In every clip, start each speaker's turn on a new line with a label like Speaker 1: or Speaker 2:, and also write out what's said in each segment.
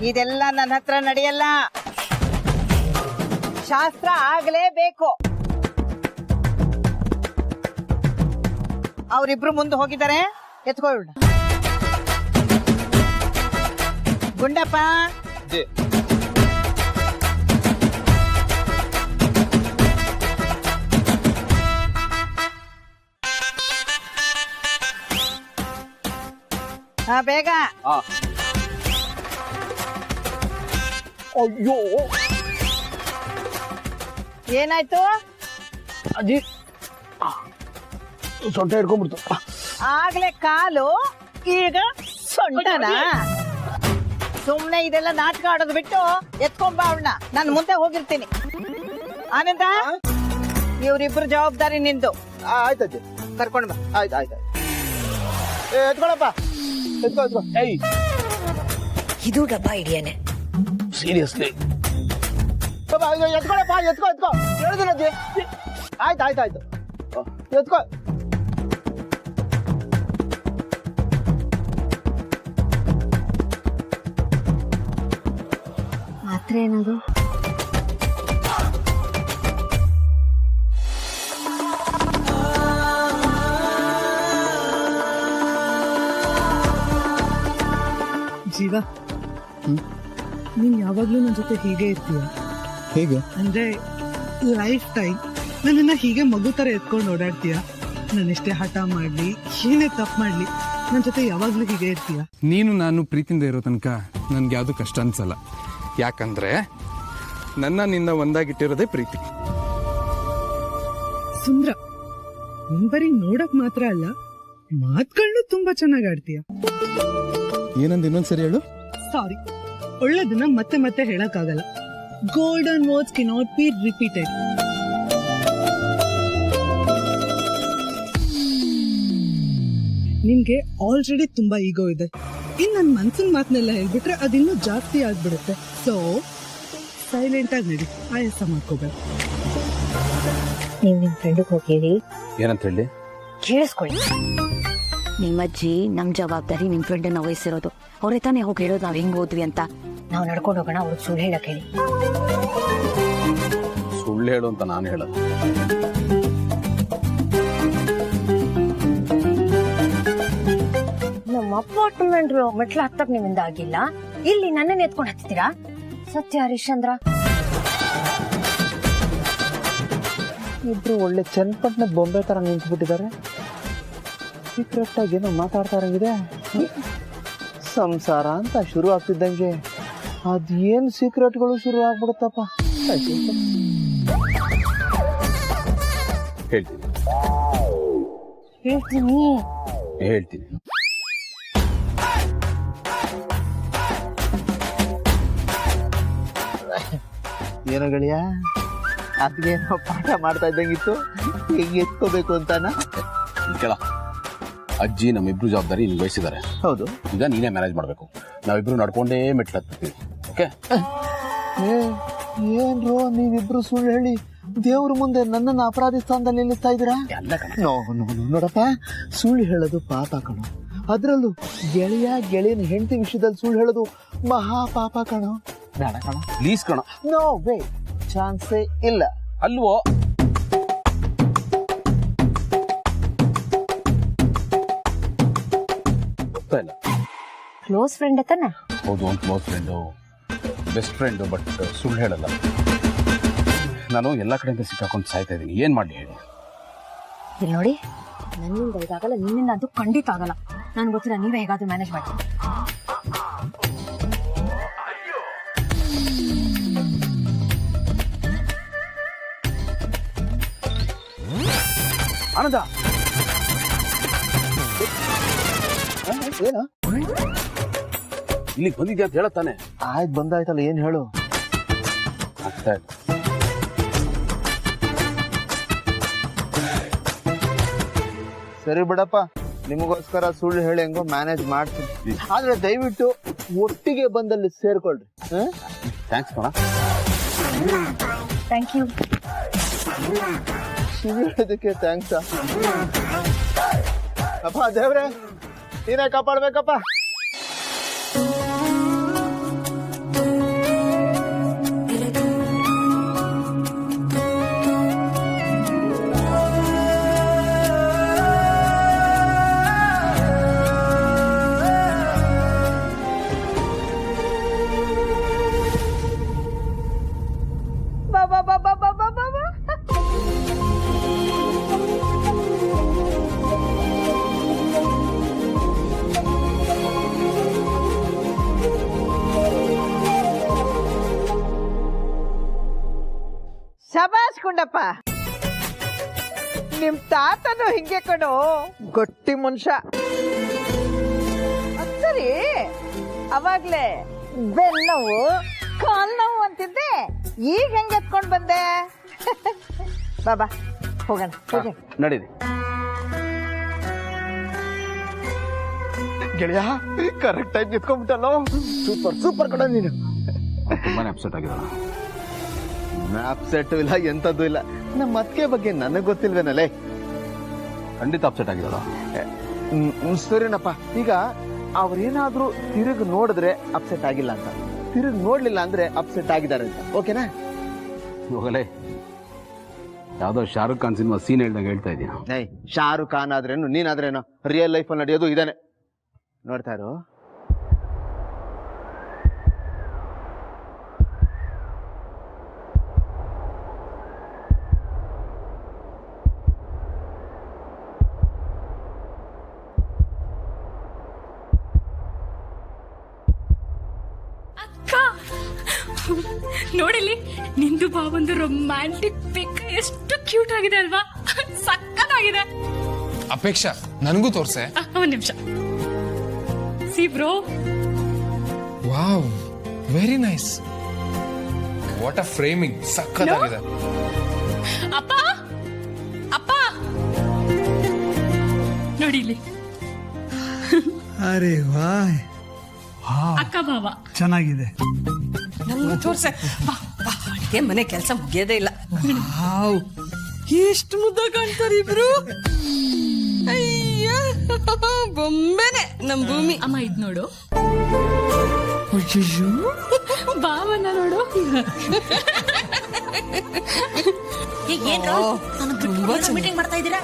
Speaker 1: ಇದೆಲ್ಲ ನನ್ನ ಹತ್ರ ನಡೆಯಲ್ಲ. ಶಾಸ್ತ್ರ ಆಗ್ಲೇಬೇಕು. ಅವರಿಬ್ರು ಮುಂದೆ ಹೋಗಿದ್ದಾರೆ, ಎತ್ಕೊಳ್ಳ. ಗುಂಡಪ್ಪ, ಹಾ ಬೇಗ.
Speaker 2: ಅಯ್ಯೋ
Speaker 1: ಏನಾಯ್ತು?
Speaker 2: ಅಜ್ಜಿ ಸೊಂಟ ಹಿಡ್ಕೊಂಡ್ಬಿಡ್ತು.
Speaker 1: ಆಗ್ಲೇ ಕಾಲು, ಈಗ ಸೊಂಟನ. ಸುಮ್ನೆ ಇದೆಲ್ಲ ನಾಟಕ ಆಡೋದು ಬಿಟ್ಟು ಎತ್ಕೊಂಬ ಅವಳನ್ನ. ನಾನು ಮುಂದೆ ಹೋಗಿರ್ತೀನಿ. ಆನಂದ, ಇವ್ರಿಬ್ರು ಜವಾಬ್ದಾರಿ ನಿಂದು.
Speaker 2: ಆಯ್ತಜ್ಜಿ,
Speaker 1: ಕರ್ಕೊಂಡ್ ಬಾ.
Speaker 2: ಆಯ್ತು ಆಯ್ತು. ಎತ್ಕೊಳಪ್ಪ, ಎತ್ಕೊ. ಏಯ್,
Speaker 3: ಇದು ಡಬ್ಬ ಹಿಡಿಯನೆ.
Speaker 2: ಸೀರಿಯಸ್ಲಿ ಎತ್ಕೊಳಪ್ಪ, ಎತ್ಕೊ. ಹೇಳಿದಿನ ಅಜ್ಜಿ. ಆಯ್ತು ಎತ್ಕೊ.
Speaker 3: ಮಾತ್ರ ಏನದು?
Speaker 4: ಜೀವ, ನೀನ್ ಯಾವಾಗ್ಲೂ ನನ್ನ ಜೊತೆ ಹೀಗೆ ಇರ್ತೀಯ.
Speaker 2: ಹೇಗೆ
Speaker 4: ಅಂದ್ರೆ ಲೈಫ್ ಟೈಮ್ ನನ್ನನ್ನ ಹೀಗೆ ಮಗು ತರ ಎತ್ಕೊಂಡು ಓಡಾಡ್ತೀಯ. ನಾನೆಷ್ಟೇ ಹಠ ಮಾಡ್ಲಿ, ಏನೇ ತಪ್ಪು ಮಾಡ್ಲಿ, ನನ್ನ ಜೊತೆ ಯಾವಾಗ್ಲೂ ಹೀಗೆ ಇರ್ತೀಯ.
Speaker 5: ನೀನು ನಾನು ಪ್ರೀತಿಯಿಂದ ಇರೋ ತನಕ ನನ್ಗೆ ಯಾವುದು ಕಷ್ಟ ಅನ್ಸಲ್ಲ. ಯಾಕಂದ್ರೆ ನಿನ್ನ ಒಂದಾಗಿಟ್ಟಿರೋದೇ ಪ್ರೀತಿ.
Speaker 4: ಸುಂದ್ರ, ನೀನ್ ಬರೀ ನೋಡಕ್ ಮಾತ್ರ ಅಲ್ಲ, ಮಾತ್ಗಳನ್ನೂ ತುಂಬಾ ಚೆನ್ನಾಗ್ ಆಡ್ತೀಯ.
Speaker 5: ಏನಂದ್ ಇನ್ನೊಂದ್ಸರಿ ಹೇಳು.
Speaker 4: ಸಾರಿ, ಒಳ್ಳೇದನ್ನ ಮತ್ತೆ ಮತ್ತೆ ಹೇಳಕ್ಕಾಗಲ್ಲ. Golden words cannot be repeated. ನಿನ್ಗೆ ಆಲ್ರೆಡಿ ತುಂಬಾ ಈಗೋ ಇದೆ. ಇನ್ ನನ್ ಮನ್ಸಿನ ಮಾತನ್ನೆಲ್ಲ ಹೇಳ್ಬಿಟ್ರೆ ಅದಿನ್ನೂ ಜಾಸ್ತಿ ಆಗ್ಬಿಡುತ್ತೆ. ಸೊ ಸೈಲೆಂಟ್ ಆಗಿ ನಡಿ, ಆಯಾಸ ಮಾಡ್ಕೋಬೇಕು.
Speaker 3: ನೀವ್ ನಿಮ್ ಫ್ರೆಂಡ್ ಹೋಗಿ ಹೇಳಿ.
Speaker 5: ಏನಂತ ಹೇಳಿ?
Speaker 3: ಕೇಳಿಸ್ಕೊಳ್ಳಿ. ನಿಮ್ಮಜ್ಜಿ ನಮ್ ಜವಾಬ್ದಾರಿ ನಿಮ್ ಫ್ರೆಂಡ್ ವಹಿಸಿರೋದು. ಅವ್ರೇ ತಾನೇ ಹೋಗಿ ಹೇಳೋದು ನಾವ್ ಹೆಂಗ್ ಹೋದ್ವಿ ಅಂತ. ನಾವ್ ನಡ್ಕೊಂಡು ಹೋಗೋಣ, ಅವ್ರಿಗೆ ಸುಳ್ಳು ಹೇಳಕ್ ಹೇಳಿ.
Speaker 5: ಸುಳ್ಳು ಹೇಳು ಅಂತ ನಾನು ಹೇಳೋದು.
Speaker 3: ನಮ್ಮ ಅಪಾರ್ಟ್ಮೆಂಟ್ ಮೆಟ್ಲು ಹತ್ತಕ್ ನಿಮ್ಮಿಂದ ಆಗಿಲ್ಲ, ಇಲ್ಲಿ ನನ್ನನ್ನ ಎತ್ಕೊಂಡು ಹತ್ತೀರಾ? ಸತ್ಯ ಹರಿಶ್ಚಂದ್ರ,
Speaker 2: ಇಬ್ರು ಒಳ್ಳೆ ಚನ್ನಪಟ್ಟಣದ ಬೊಂಬೆ ತರ ನಿಂತ್ಬಿಟ್ಟಿದ್ದಾರೆ. ಸೀಕ್ರೆಟ್ ಆಗಿ ಏನೋ ಮಾತಾಡ್ತಾರಂಗಿದೆ. ಸಂಸಾರ ಅಂತ ಶುರು ಆಗ್ತಿದ್ದಂಗೆ ಅದೇನ್ ಸೀಕ್ರೆಟ್ಗಳು ಶುರು ಆಗ್ಬಿಡುತ್ತಪ್ಪ.
Speaker 5: ಹೇಳ್ತೀನಿ.
Speaker 2: ಏನೋ ಗಳಿಯ, ಅದ್ಗೇನೋ ಪಾಠ ಮಾಡ್ತಾ ಇದ್ದಂಗಿತ್ತು, ಹೆಂಗೆ ಎತ್ಕೋಬೇಕು ಅಂತಾನ.
Speaker 5: ಕೇಳ, ಅಜ್ಜಿ ನಮ್ಮಿಬ್ರು ಜವಾಬ್ದಾರಿ ನಿಮ್ಗೆ ವಹಿಸಿದ್ದಾರೆ.
Speaker 2: ಹೌದು,
Speaker 5: ಈಗ ನೀನೇ ಮ್ಯಾನೇಜ್ ಮಾಡ್ಬೇಕು. ನಾವಿಬ್ರು ನಡ್ಕೊಂಡೇ ಮೆಟ್ಲು ಹತ್ತೀವಿ. ಓಕೆ?
Speaker 2: ಏನ್ರೋ ನೀವಿಬ್ರು ಸುಳ್ಳು ಹೇಳಿ ದೇವ್ರ ಮುಂದೆ ನನ್ನನ್ನ ಅಪರಾಧಿ ಸ್ಥಾನದಲ್ಲಿ ನಿಲ್ಲಿಸ್ತಾ ಇದ್ದೀರಾ? ನೋಡಪ್ಪ, ಸುಳ್ಳು ಹೇಳೋದು ಪಾಪ ಕಣೋ. ಅದ್ರಲ್ಲೂ ಗೆಳೆಯನ ಹೆಂಡತಿ ವಿಷಯದಲ್ಲಿ ಸುಳ್ಳು ಹೇಳೋದು ಮಹಾ ಪಾಪ ಕಣೋ. ಬೇಡ ಕಣ,
Speaker 5: ಪ್ಲೀಸ್ ಕಣ.
Speaker 2: ನೋ ವೇ, ಚಾನ್ಸೇ ಇಲ್ಲ.
Speaker 5: ಅಲ್ವೋ? ಗೊತ್ತಾ ಇಲ್ಲ?
Speaker 3: ಕ್ಲೋಸ್ ಫ್ರೆಂಡ್ ತಾನೆ?
Speaker 5: ಹೌದು, ಒಂದು close friend, best friend. But ಸುಳ್ಳು ಹೇಳಲ್ಲ. ನಾನು ಎಲ್ಲ ಕಡೆಯಿಂದ ಸಿಕ್ಕಾಕೊಂಡು ಸಾಯ್ತಾ ಇದ್ದೀನಿ. ಏನ್ ಮಾಡ್ಲಿ ಹೇಳಿ?
Speaker 3: ಇಲ್ಲಿ ನೋಡಿ, ನನ್ನಿಂದ ಇದಾಗಲ್ಲ, ನಿನ್ನಿಂದ ಅಂತೂ ಖಂಡಿತ ಆಗಲ್ಲ. ನನ್ಗೆ ಗೊತ್ತಿಲ್ಲ, ನೀವೇ ಹೇಗಾದ್ರೂ ಮ್ಯಾನೇಜ್ ಮಾಡಿ.
Speaker 2: ಆನಂದ, ಏನ
Speaker 5: ಇಲ್ಲಿಗೆ ಬಂದಿದ್ಯಾ ಅಂತ ಹೇಳತ್ತಾನೆ.
Speaker 2: ಆಯ್ತು, ಬಂದಾಯ್ತಲ್ಲ, ಏನ್ ಹೇಳು.
Speaker 5: ಅಷ್ಟೇ.
Speaker 2: ಸರಿ ಬಿಡಪ್ಪ, ನಿಮಗೋಸ್ಕರ ಸುಳ್ಳು ಹೇಳಿ ಹೆಂಗೋ ಮ್ಯಾನೇಜ್ ಮಾಡ್ತೀನಿ. ಆದ್ರೆ ದಯವಿಟ್ಟು ಒಟ್ಟಿಗೆ ಬಂದಲ್ಲಿ ಸೇರ್ಕೊಳ್ರಿ.
Speaker 5: ಥ್ಯಾಂಕ್ಸ್ ಕಣ.
Speaker 3: Thank you.
Speaker 2: ಹೇಳೋದಕ್ಕೆ ಥ್ಯಾಂಕ್ಸ್ ಅಪ್ಪ. ದೇವ್ರೆ, ನೀನೇ ಕಾಪಾಡ್ಬೇಕಪ್ಪ.
Speaker 1: ಹಚ್ಕೊಂಡಪ್ಪ. ನಿಮ್ ತಾತನು ಹಿಂಗೆ ಕಣೋ, ಗಟ್ಟಿ ಮನುಷ್ಯ. ಅದ್ ಸರಿ, ಅವಾಗ್ಲೇ ಬೆನ್ನೋವು ಕಾಲ್ ನೋವು ಅಂತಿದ್ದೆ, ಈಗ ಹೆಂಗ್ ಎತ್ಕೊಂಡ್ ಬಂದೆ? ಬಾಬಾ ಹೋಗೋಣ ಹೋಗಿ.
Speaker 5: ನಡೀರಿ.
Speaker 2: ಗೆಳೆಯ ಕರೆಕ್ಟ್ ಆಗಿ ನಿಂತ್ಕೊಂಡ್ಬಿಟ್ಟಲ್ಲೋ. ಸೂಪರ್ ಸೂಪರ್ ಕಣ ನೀನು.
Speaker 5: ತುಂಬಾನೇ ಅಪ್ಸೆಟ್ ಆಗಿದ್ದಾಳ.
Speaker 2: ಅಪ್ಸೆಟ್ ಇಲ್ಲ, ಎಂತದ್ದು ಇಲ್ಲ. ನಮ್ಮ ಅತ್ತಿಗೆ ಬಗ್ಗೆ ನನಗ್ ಗೊತ್ತಿಲ್ವೇನಲ್ಲೇ.
Speaker 5: ಖಂಡಿತ ಅಪ್ಸೆಟ್ ಆಗಿದ್ದಾಳ.
Speaker 2: ಸರಿನಪ್ಪ, ಈಗ ಅವ್ರೇನಾದ್ರೂ ತಿರುಗಿ ನೋಡಿದ್ರೆ ಅಪ್ಸೆಟ್ ಆಗಿಲ್ಲ ಅಂತ, ತಿರುಗಿ ನೋಡ್ಲಿಲ್ಲ ಅಂದ್ರೆ ಅಪ್ಸೆಟ್ ಆಗಿದ್ದಾರೆ ಅಂತ, ಓಕೆನಾ?
Speaker 5: ಹೋಗಲೇ, ಯಾವ್ದೋ ಶಾರುಖ್ ಖಾನ್ ಸಿನಿಮಾ ಸೀನ್ ಹೇಳ್ದಂಗೆ ಹೇಳ್ತಾ ಇದೀಯ.
Speaker 2: ಏಯ್, ಶಾರುಖ್ ಖಾನ್ ಆದ್ರೇನು ನೀನಾದ್ರೇನು, ರಿಯಲ್ ಲೈಫ್ ಅಲ್ಲಿ ನಡೆಯೋದು ಇದಾನೆ. ನೋಡ್ತಾ ಇರು.
Speaker 6: ನೋಡಿಲಿ, ನಿಂದು ಬಾಬಂದು ರೊಮ್ಯಾಂಟಿಕ್ ಪಿಕ್ ಎಷ್ಟು ಕ್ಯೂಟ್ ಆಗಿದೆ ಅಲ್ವಾ? ಸಕ್ಕತ್ತಾಗಿದೆ.
Speaker 7: ಅಪೇಕ್ಷಾ, ನನಗೂ ತೋರ್ಸೆ.
Speaker 6: ಒಂದ್ ನಿಮಿಷ. C bro.
Speaker 7: Wow, very nice. What a framing, ಸಕ್ಕತ್ತಾಗಿದೆ.
Speaker 6: ಅಪ್ಪ ಅಪ್ಪ ನೋಡಿಲಿ.
Speaker 4: ಅರೆ ವಾ,
Speaker 6: ಅಕ್ಕ ಭಾವ
Speaker 4: ಚೆನ್ನಾಗಿದೆ.
Speaker 8: ನನ್ಗೂ ತೋರ್ಸೆ. ಬಾ ಬಾ, ಅಡಿಗೆ ಮನೆ ಕೆಲಸ ಮುಗಿಯೋದೇ ಇಲ್ಲ. ವಾವ್, ಎಷ್ಟು ಮುದ್ದ ಕಾಣ್ತಾರೆ ಇಬ್ರು. ಅಯ್ಯ, ಬೊಂಬೆನೆ ನಮ್ ಭೂಮಿ.
Speaker 6: ಅಮ್ಮ ಇದ್ ನೋಡು.
Speaker 8: ಅಯ್ಯೋ,
Speaker 6: ಭಾವನ ನೋಡು.
Speaker 8: ಮೀಟಿಂಗ್ ಮಾಡ್ತಾ ಇದ್ದೀರಾ?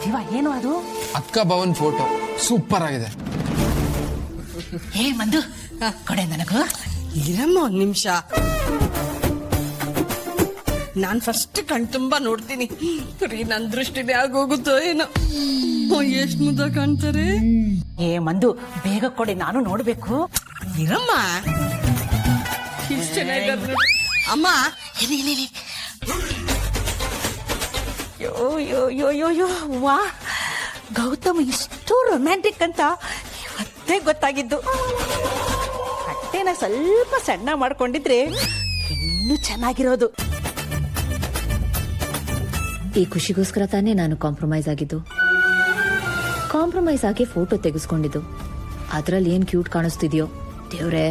Speaker 3: ಶಿವ, ಏನು ಅದು?
Speaker 7: ಅಕ್ಕ ಭವನ್ ಫೋಟೋ ಸೂಪರ್ ಆಗಿದೆ.
Speaker 8: ಹೇ ಮಂದು, ಕೊಡೆ ನನಗೂ. ಇರಮ್ಮ ಒಂದ್ ನಿಮಿಷ, ನಾನ್ ಫಸ್ಟ್ ಕಣ್ ತುಂಬಾ ನೋಡ್ತೀನಿ. ರೀ, ನನ್ ದೃಷ್ಟಿನೇ ಆಗೋಗುತ್ತೋ ಏನೋ. ಎಷ್ಟ್ ಮುದ್ದ ಕಾಣ್ತಾರೆ.
Speaker 1: ಏ ಮಂದು, ಬೇಗ ಕೊಡಿ, ನಾನು ನೋಡ್ಬೇಕು.
Speaker 8: ಇರಮ್ಮ, ಇಷ್ಟ್ ಚೆನ್ನಾಗಿದ್ದಾರೆ. ಅಮ್ಮ,
Speaker 1: ಯೋ ವಾ, ಗೌತಮ್ ಇಷ್ಟು ರೊಮ್ಯಾಂಟಿಕ್ ಅಂತ ಇವತ್ತೇ ಗೊತ್ತಾಗಿದ್ದು. ಹೊಟ್ಟೆನ ಸ್ವಲ್ಪ ಸಣ್ಣ ಮಾಡ್ಕೊಂಡಿದ್ರೆ ಇನ್ನೂ ಚೆನ್ನಾಗಿರೋದು.
Speaker 3: ಈ ಖುಷಿಗೋಸ್ಕರ ತಾನೇ ನಾನು ಕಾಂಪ್ರಮೈಸ್ ಆಗಿದ್ದು. ಕಾಂಪ್ರಮೈಸ್ ಆಗಿ ಫೋಟೋ ತೆಗೆಸ್ಕೊಂಡಿದ್ದು. ಅದ್ರಲ್ಲಿ ಏನ್ ಕ್ಯೂಟ್ ಕಾಣಿಸ್ತಿದ್ಯೋ ದೇವ್ರೆ.